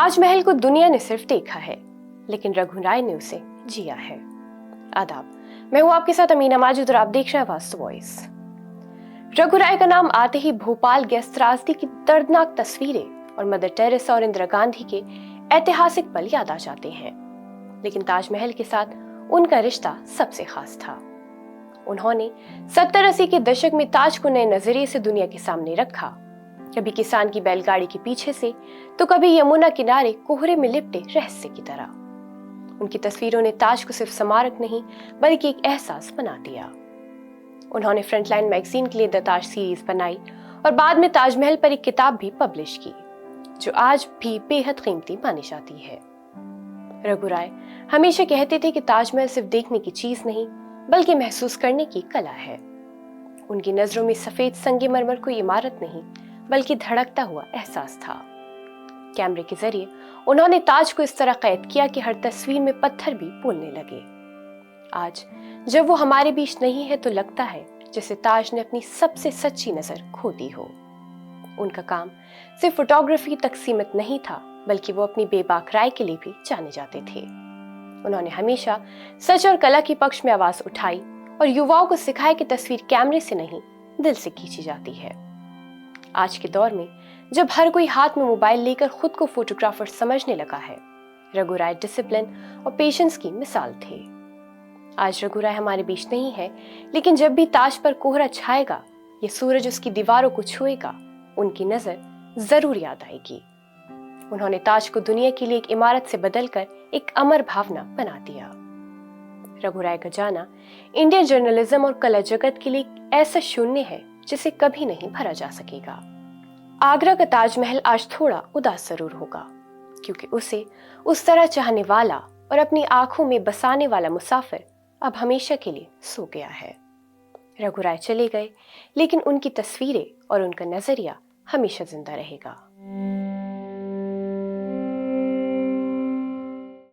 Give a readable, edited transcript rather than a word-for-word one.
ताजमहल को दुनिया ने सिर्फ देखा है, लेकिन रघु राय ने उसे जिया है। आदाब, मैं हूं आपके साथ अमीना माजिद और आप देख रहे हैं वास्तु वॉइस। रघु राय का नाम आते ही भोपाल गैस त्रासदी की दर्दनाक तस्वीरें और मदर टेरेसा और इंदिरा गांधी के ऐतिहासिक पल याद आ जाते हैं, लेकिन ताजमहल के साथ उनका रिश्ता सबसे खास था। उन्होंने 70-80 के दशक में ताज को नए नजरिए से दुनिया के सामने रखा। कभी किसान की बैलगाड़ी के पीछे से, तो कभी यमुना किनारे कोहरे में लिपटे रहस्य की तरह। उनकी तस्वीरों ने ताज को सिर्फ स्मारक नहीं बल्कि एक एहसास बना दिया। उन्होंने फ्रंटलाइन मैगजीन के लिए द ताज सीरीज बनाई और बाद में ताजमहल पर एक किताब भी पब्लिश की, जो आज भी बेहद कीमती मानी जाती है। रघु राय हमेशा कहते थे कि ताजमहल सिर्फ देखने की चीज नहीं बल्कि महसूस करने की कला है। उनकी नजरों में सफेद संगमरमर कोई इमारत नहीं बल्कि धड़कता हुआ एहसास था। कैमरे के जरिए उन्होंने ताज को इस तरह कैद किया कि हर तस्वीर में पत्थर भी बोलने लगे। आज जब वो हमारे बीच नहीं है तो लगता है जैसे ताज ने अपनी सबसे सच्ची नजर खो दी हो। उनका काम सिर्फ फोटोग्राफी तक सीमित नहीं था, बल्कि वो अपनी बेबाक राय के लिए भी जाने जाते थे। उन्होंने हमेशा सच और कला के पक्ष में आवाज उठाई और युवाओं को सिखाया कि तस्वीर कैमरे से नहीं दिल से खींची जाती है। आज के दौर में जब हर कोई हाथ में मोबाइल लेकर खुद को फोटोग्राफर समझने लगा है, रघु राय डिसिप्लिन और पेशेंस की मिसाल थे। आज रघु राय हमारे बीच नहीं है, लेकिन जब भी ताज पर कोहरा छाएगा या सूरज उसकी दीवारों को छुएगा, उनकी नजर जरूर याद आएगी। उन्होंने ताज को दुनिया के लिए एक इमारत से बदलकर एक अमर भावना बना दिया। रघु राय का जाना इंडियन जर्नलिज्म और कला जगत के लिए ऐसा शून्य है जिसे कभी नहीं भरा जा सकेगा। आगरा का ताजमहल आज थोड़ा उदास जरूर होगा, क्योंकि उसे उस तरह चाहने वाला और अपनी आंखों में बसाने वाला मुसाफिर अब हमेशा के लिए सो गया है। रघु राय चले गए, लेकिन उनकी तस्वीरें और उनका नजरिया हमेशा जिंदा रहेगा।